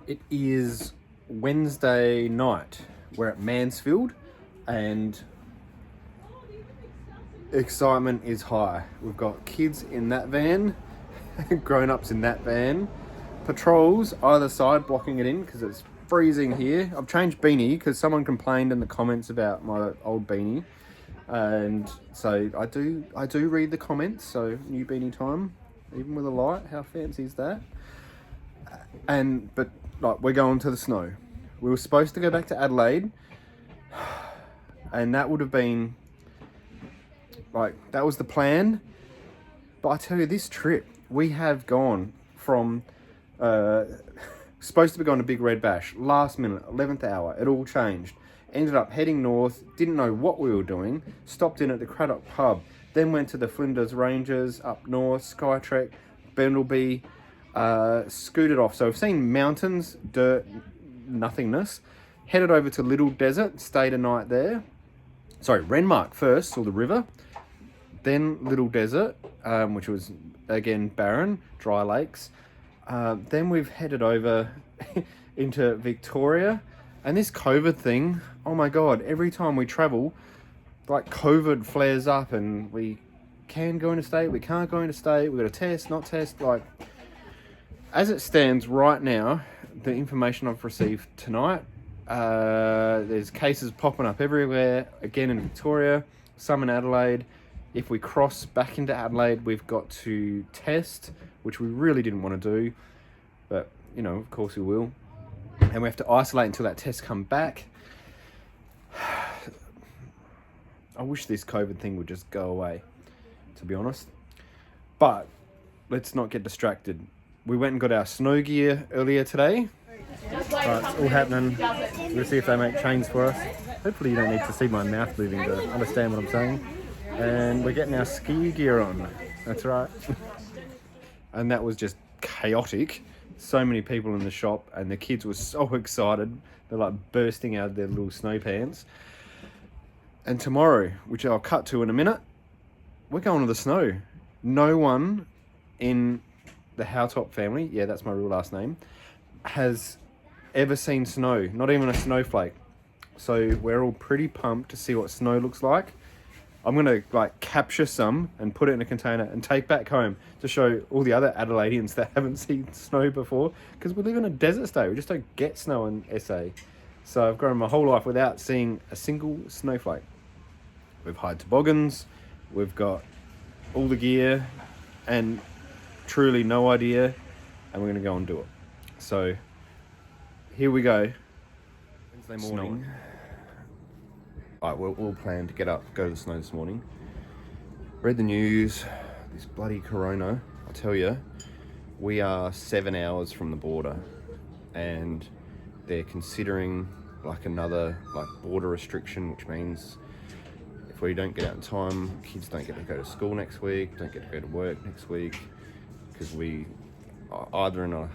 It is Wednesday night. We're at Mansfield and excitement is high. We've got kids in that van, grown-ups in that van, patrols either side blocking it in because it's freezing here. I've changed beanie because someone complained in the comments about my old beanie, and so I do read the comments. So new beanie time, even with a light. How fancy is that? But like, we're going to the snow. We were supposed to go back to Adelaide, and that would have been like, that was the plan. But I tell you, this trip, we have gone from supposed to be going to Big Red Bash, last minute, 11th hour, it all changed. Ended up heading north, didn't know what we were doing, stopped in at the Craddock pub, then went to the Flinders Ranges up north, Skytrek, Bendelby, scooted off. So we've seen mountains, dirt, nothingness. Headed over to Little Desert, stayed a night there. Sorry, Renmark first, saw the river. Then Little Desert, which was again barren, dry lakes. Then we've headed over into Victoria. And this COVID thing, oh my God, every time we travel, like COVID flares up and we can go interstate, we can't go interstate, we've got to test, not test. Like, as it stands right now, the information I've received tonight, there's cases popping up everywhere, again in Victoria, some in Adelaide. If we cross back into Adelaide, we've got to test, which we really didn't want to do, but you know, of course we will. And we have to isolate until that test come back. I wish this COVID thing would just go away, to be honest. But let's not get distracted. We went and got our snow gear earlier today. Right, it's all happening. We'll see if they make chains for us. Hopefully you don't need to see my mouth moving to understand what I'm saying. And we're getting our ski gear on. That's right. And that was just chaotic. So many people in the shop, and the kids were so excited. They're like bursting out of their little snow pants. And tomorrow, which I'll cut to in a minute, we're going to the snow. No one in the Howtop family, yeah, that's my real last name, has ever seen snow, not even a snowflake. So we're all pretty pumped to see what snow looks like. I'm gonna like capture some and put it in a container and take back home to show all the other Adelaideans that haven't seen snow before, because we live in a desert state. We just don't get snow in SA. So I've grown my whole life without seeing a single snowflake. We've hired toboggans, we've got all the gear and truly no idea, and we're gonna go and do it. So here we go. Wednesday morning. Alright, we're all planned to get up, go to the snow this morning. Read the news, this bloody corona. I'll tell you, we are 7 hours from the border, and they're considering like another like border restriction, which means if we don't get out in time, kids don't get to go to school next week, don't get to go to work next week, because we are either in a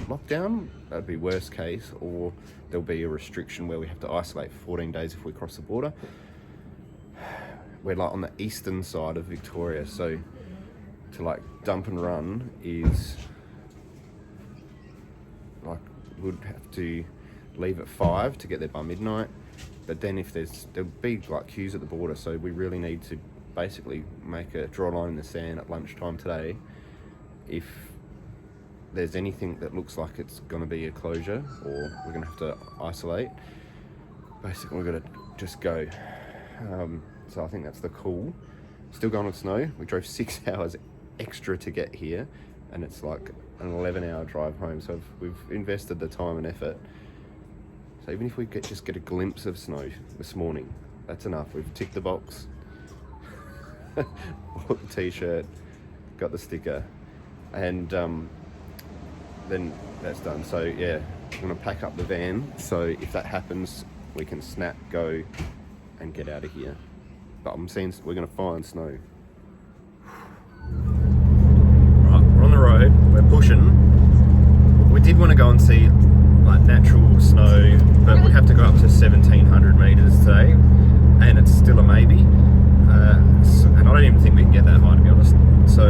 lockdown, that'd be worst case, or there'll be a restriction where we have to isolate for 14 days if we cross the border. We're like on the eastern side of Victoria, so to like dump and run is like, we'd have to leave at 5 to get there by midnight. But then if there'll be like queues at the border, so we really need to basically draw a line in the sand at lunchtime today. If there's anything that looks like it's going to be a closure or we're going to have to isolate, basically we're going to just go. So I think that's the call. Still going on snow. We drove 6 hours extra to get here, and it's like an 11-hour drive home. So we've invested the time and effort. So even if we just get a glimpse of snow this morning, that's enough. We've ticked the box. Bought the t-shirt, got the sticker, and then that's done. So yeah, I'm gonna pack up the van, so if that happens we can snap, go and get out of here. But I'm seeing we're gonna find snow. Right, we're on the road, we're pushing. We did want to go and see like natural snow, but we have to go up to 1700 meters today, and it's still a maybe. And I don't even think we can get that high, to be honest. So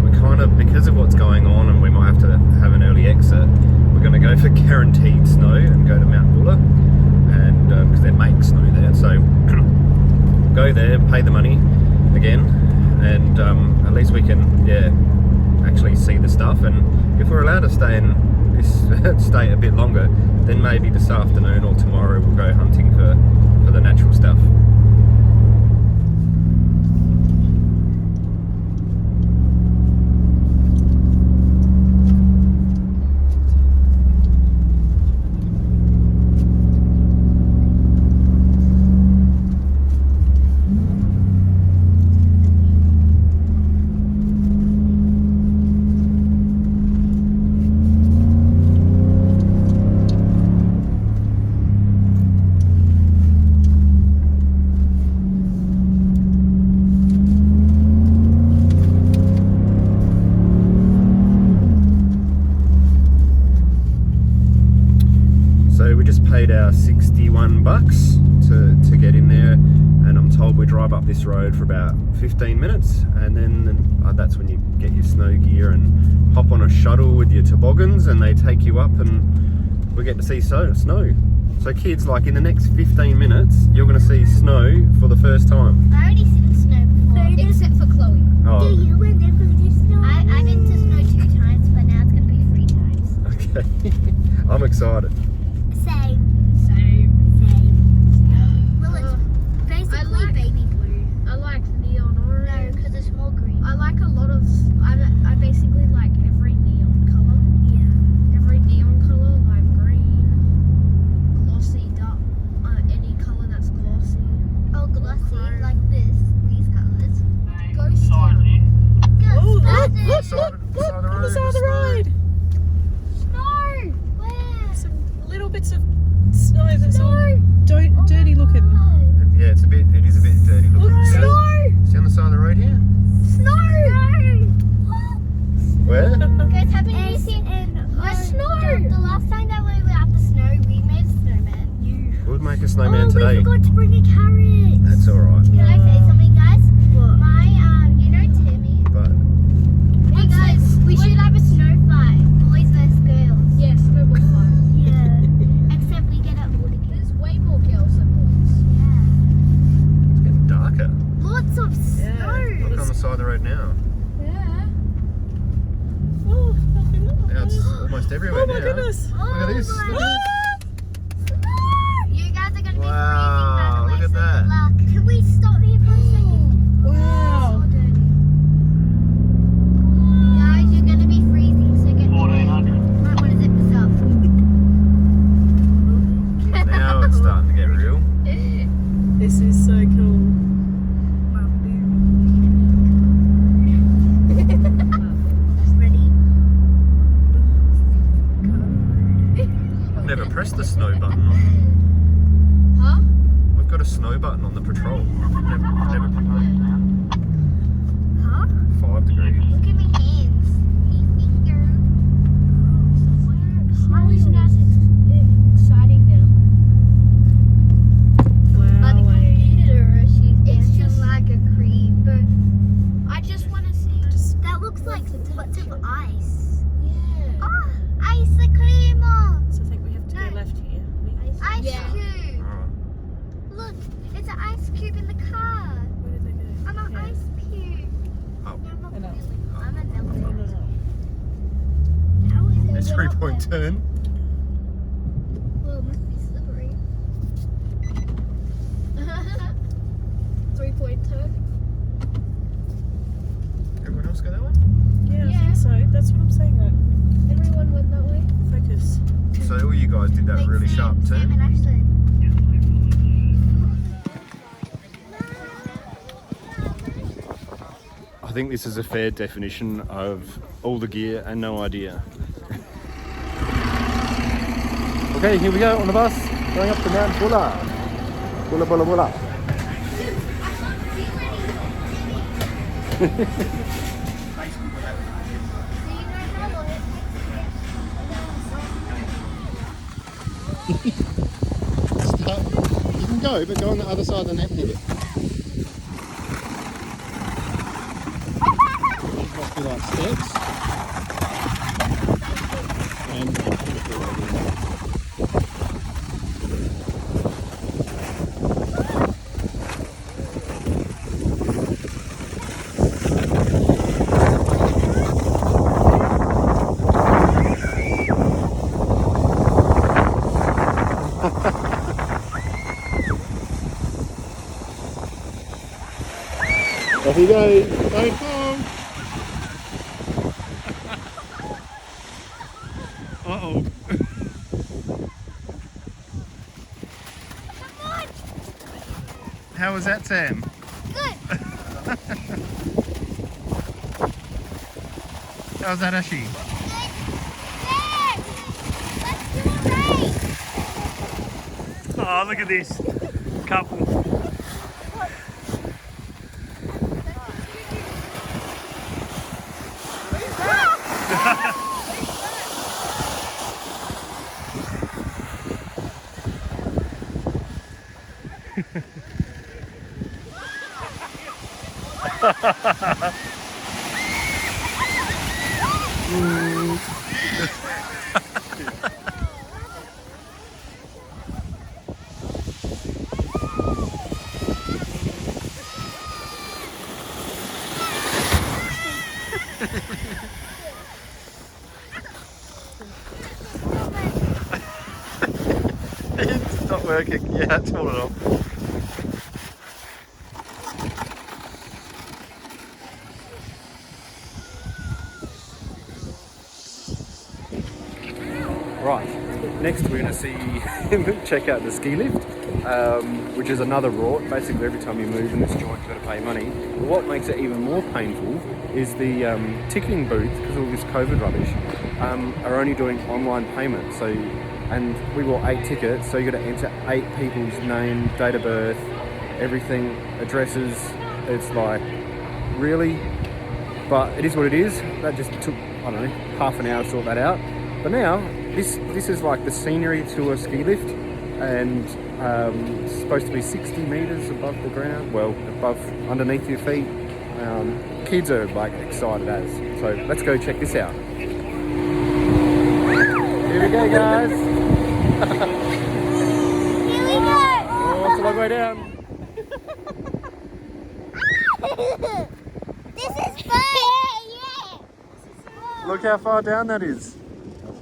we're kind of, because of what's going on, and we might have to have an early exit, we're going to go for Karen guaranteed snow and go to Mount Buller, and because they make snow there, so go there, pay the money again, and at least we can actually see the stuff. And if we're allowed to stay in this state a bit longer, then maybe this afternoon or tomorrow we'll go hunting for the natural stuff. Paid our 61 bucks to get in there, and I'm told we drive up this road for about 15 minutes, and then that's when you get your snow gear and hop on a shuttle with your toboggans, and they take you up and we get to see snow. So kids, like in the next 15 minutes you're going to see snow for the first time. I already seen snow before, except for Chloe. Oh. Do you remember the snow? I've been to snow 2 times, but now it's going to be 3 times. Okay. I'm excited. Same. Well, it's basically baby blue. I like neon orange. No, because it's more green. I like a lot of. I basically like every neon color. Yeah. Every neon color, like green, glossy, dark, any color that's glossy. Oh, glossy, like this. These colors. Ghost town. Ghost On the side of the road. Snow. Where? Some little bits of snow that's all dirty looking. Yeah, it is a bit dirty. Look, snow! See on the side of the road here? Snow. Where? Guys, haven't you seen snow? The last time that we were at the snow, we made a snowman. We'll make a snowman We today. forgot to bring a carrot. That's alright. Can I say something, guys? What? My, you know Timmy? But Hey guys, we should have a snow fight. Boys versus girls. Yes, snowball fight. Yeah. Except we get it all together. There's way more girls than boys. Yeah. it's getting darker. Lots of Yeah. snow. Look on the side of the road now. Yeah. Oh, Now it's almost everywhere oh my now. goodness. Look at this. Oh Look my at snow. You guys are gonna be Wow, freezing, by the way, look at so that. good luck. Can we stop here for a second? Wow. So dirty. Guys, you're gonna be freezing, so get might want to zip this up. Now it's starting to get real. This is so cool. Ready? I've never pressed the snow button on. Huh? We've got a snow button on the patrol. Never Huh? 5 degrees. Look at me hands. Me finger. How is that exciting now? Wow. On the computer, she's dancing like a creeper. I just want to see. That looks like lots of ice. Yeah. Oh, ice cream. So I think we have to No. go left here. Ice Yeah. cube. Alright. Look, it's an ice cube in the car. Where did they go? I'm an Yeah. ice cube. Oh. No, not I know. really. I'm a No, no, melon. no. How is This it? 3-point turn. Well, it must be slippery. 3-point turn. Everyone else go that way? Yeah, I Yeah. think so. That's what I'm saying. Like, Everyone went that way. focus. So all you guys did that Like really sharp Sam turn. and Ashley. I think this is a fair definition of all the gear and no idea. Okay, here we go on the bus, going up to Mount Buller. Buller, Buller, Buller. You can go, but go on the other side and empty it. Must be like steps. And Off you go. Don't fall. Uh-oh. How was that, Sam? Good. How was that, Ashi? Let's do a race. Oh, look at this couple. It's not working. Yeah, it's fallen off. Right, next we're going to see, check out the ski lift, which is another rort. Basically every time you move in this joint you've got to pay money. But what makes it even more painful is the ticketing booth, because of all this COVID rubbish, are only doing online payments. So, and we bought 8 tickets, so you got to enter 8 people's name, date of birth, everything, addresses. It's like, really? But it is what it is. That just took, I don't know, half an hour to sort that out. But now, this is like the scenery to a ski lift, and it's supposed to be 60 metres above the ground, well, above, underneath your feet. Kids are like excited as. So let's go check this out. Here we go, guys. Here we go. Oh, it's a long way down. This is fun. Yeah. Look how far down that is.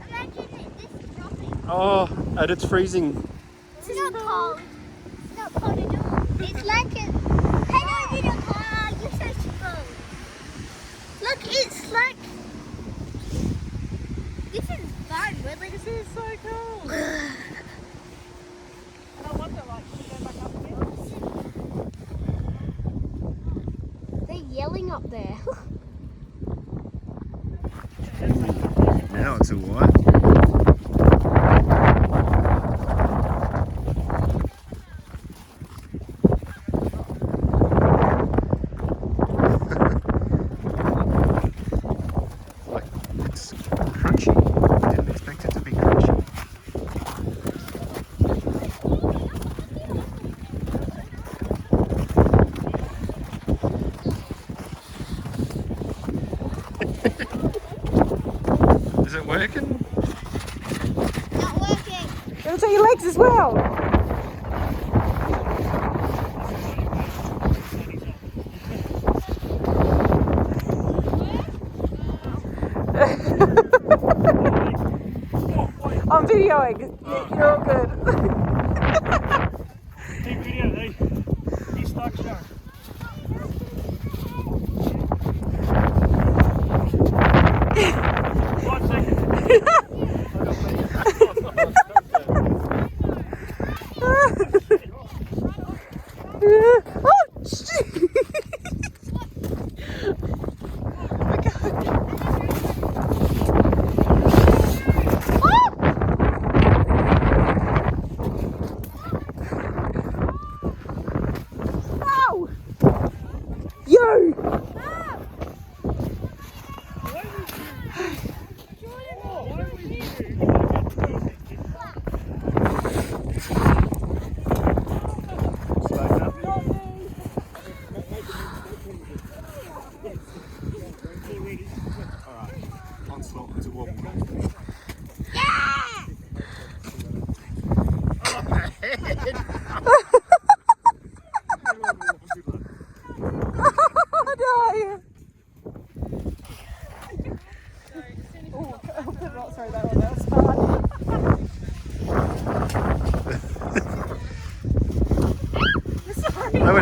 Imagine it. This is dropping. Oh, and it's freezing. It's not cold. It's not cold at all. It's like a... Hello, little car. You're so strong. Look, it's like... This is fun. We're like... This is so cool. And I wonder, like, should we go back up again? They're yelling up there. Now it's all right. Like, it's crunchy. I didn't expect it to be crunchy. Is it working? Not working. It'll take your legs as well. I'm videoing. You're all good. Big video, hey. He's stuck, Sharon. Why are we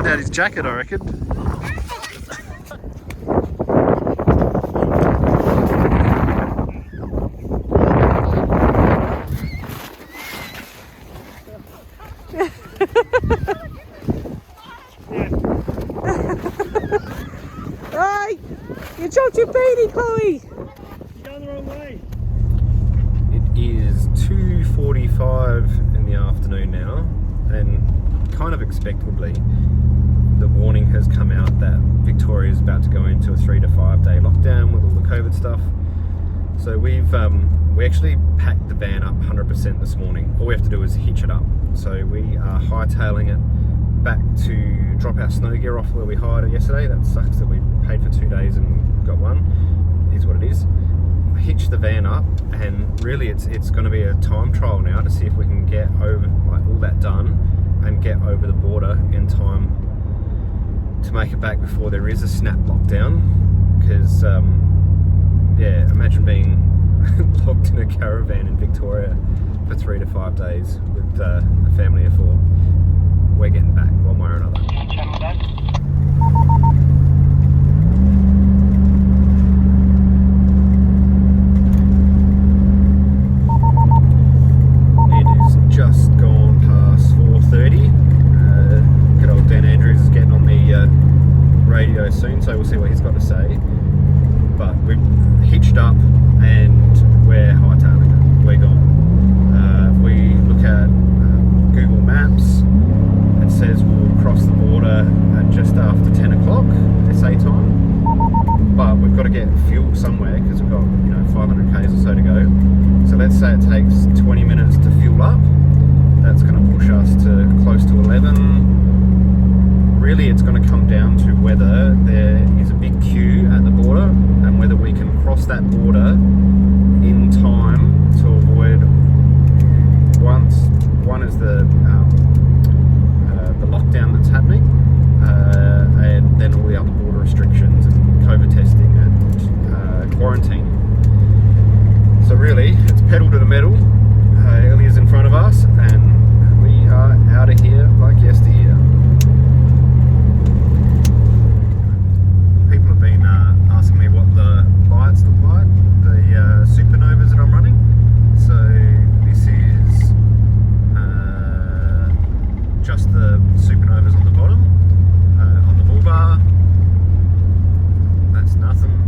ripped out his jacket, I reckon. Hey, you dropped your beanie, Chloe. You're going the wrong way. It is 2:45 in the afternoon now, and kind of expectedly, the warning has come out that Victoria is about to go into a 3 to 5 day lockdown with all the COVID stuff. So we actually packed the van up 100% this morning. All we have to do is hitch it up. So we are hightailing it back to drop our snow gear off where we hired it yesterday. That sucks that we paid for 2 days and got one. It is what it is. Hitch the van up, and really it's going to be a time trial now to see if we can get over all that done and get over the border in time to make it back before there is a snap lockdown. Because yeah, imagine being locked in a caravan in Victoria for 3 to 5 days with a family of 4. We're getting back one way or another. It is just gone past 4:30. Good old Dan Andrews is getting on the radio soon, so we'll see what he's got to say. But we've hitched up and we're hightailing it. We're gone. If we look at Google Maps, it says we'll cross the border at just after 10 o'clock SA time. But we've got to get fuel somewhere because we've got 500 k's or so to go. So let's say it takes 20 minutes to fuel up. That's going to push us to close to 11. Really, it's going to come down to whether there is a big queue at the border and whether we can cross that border in time to avoid one is the lockdown that's happening, and then all the other border restrictions and COVID testing and quarantine. So really, it's pedal to the metal. Ilya's in front of us, and we are out of here like yesteryear. People have been asking me what the lights look like, the supernovas that I'm running. So this is just the supernovas on the bottom, on the bull bar. That's nothing.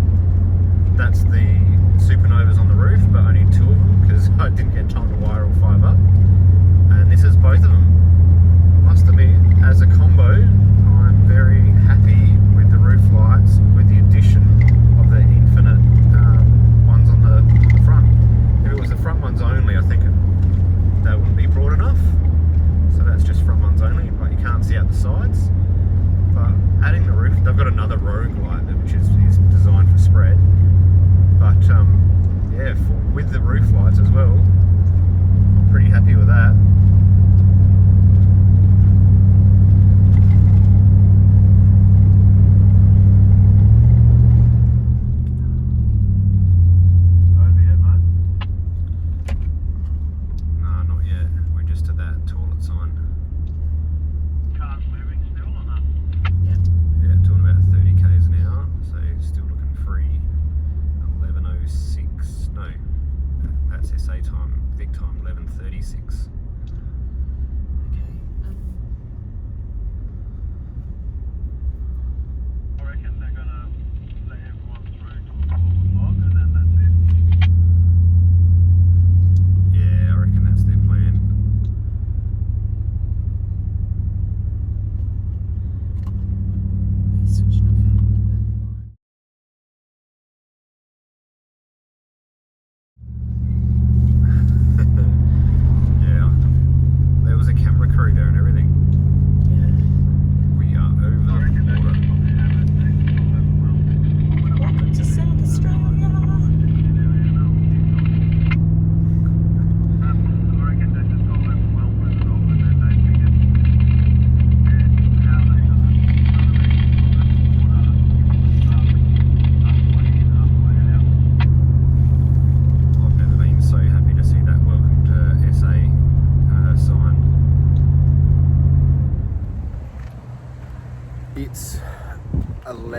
That's the supernovas on the roof, but only 2 of them because I didn't get time to wire all 5 up. And this is both of them. I must admit, as a combo, I'm very happy with the roof lights with the addition of the infinite ones on the front. If it was the front ones only, I think that wouldn't be broad enough. So that's just front ones only, but you can't see out the sides. But adding the roof, they've got another rogue light which is designed for spread. But yeah, with the roof lights as well, I'm pretty happy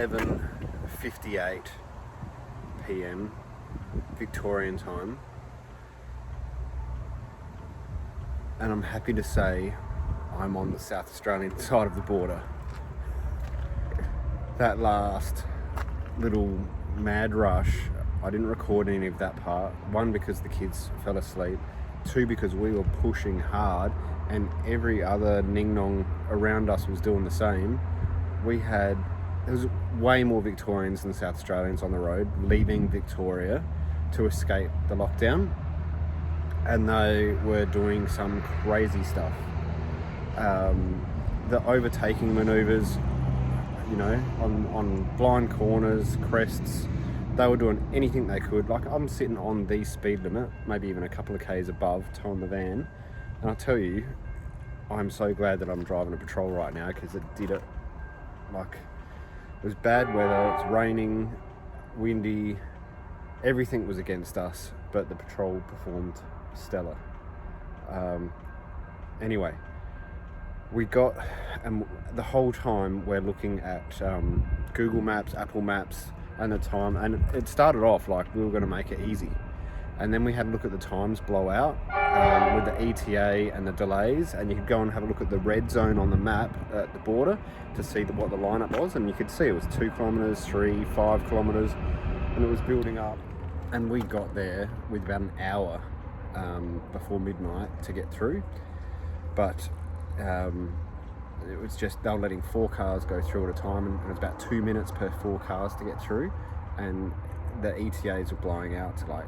11:58 p.m. Victorian time, and I'm happy to say I'm on the South Australian side of the border. That last little mad rush, I didn't record any of that part. One, because the kids fell asleep. Two, because we were pushing hard and every other ning-nong around us was doing the same. There was way more Victorians than South Australians on the road leaving Victoria to escape the lockdown, and they were doing some crazy stuff. The overtaking manoeuvres, you know, on blind corners, crests, they were doing anything they could. Like, I'm sitting on the speed limit, maybe even a couple of Ks above, towing the van, and I tell you, I'm so glad that I'm driving a patrol right now, because it did it. Like, it was bad weather, it's raining, windy, everything was against us, but the patrol performed stellar. Anyway, we got, and the whole time we're looking at Google Maps, Apple Maps, and the time, and it started off like we were going to make it easy, and then we had a look at the times blow out with the ETA and the delays, and you could go and have a look at the red zone on the map at the border to see what the lineup was, and you could see it was 2 kilometres, 3, 5 kilometres, and it was building up, and we got there with about an hour before midnight to get through, but it was just, they were letting 4 cars go through at a time, and it was about 2 minutes per 4 cars to get through, and the ETAs were blowing out to like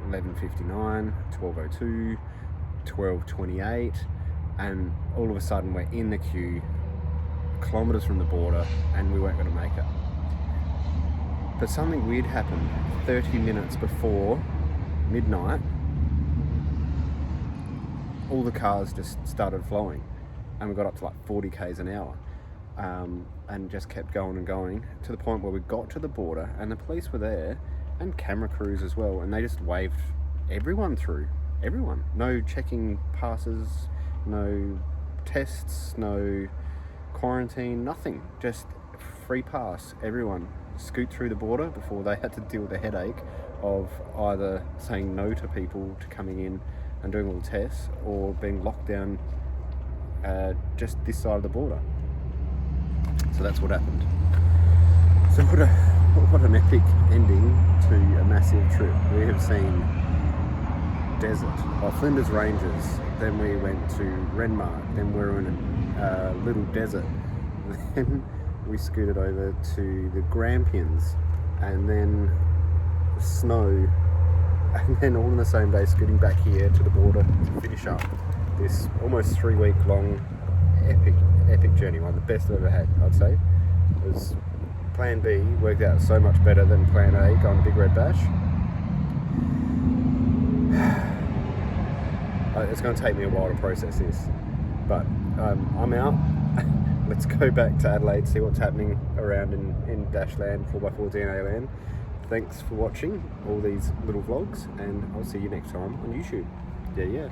11:59, 12:02, 12:28, and all of a sudden we're in the queue, kilometres from the border, and we weren't going to make it. But something weird happened. 30 minutes before midnight, all the cars just started flowing, and we got up to like 40 k's an hour, and just kept going and going, to the point where we got to the border, and the police were there, and camera crews as well, and they just waved everyone through. Everyone. No checking passes, no tests, no quarantine, nothing. Just free pass. Everyone scoot through the border before they had to deal with the headache of either saying no to people to coming in and doing all the tests, or being locked down just this side of the border. So that's what happened. So what an epic ending to a massive trip. We have seen desert, Flinders Ranges, then we went to Renmark, then we were in a little desert, then we scooted over to the Grampians, and then snow, and then all in the same day scooting back here to the border to finish up this almost 3-week long epic journey. One of the best I've ever had, I'd say. It was Plan B worked out so much better than Plan A, going to Big Red Bash. It's going to take me a while to process this, but I'm out. Let's go back to Adelaide, see what's happening around in Dashland, 4x4 DNA land. Thanks for watching all these little vlogs, and I'll see you next time on YouTube. Yeah.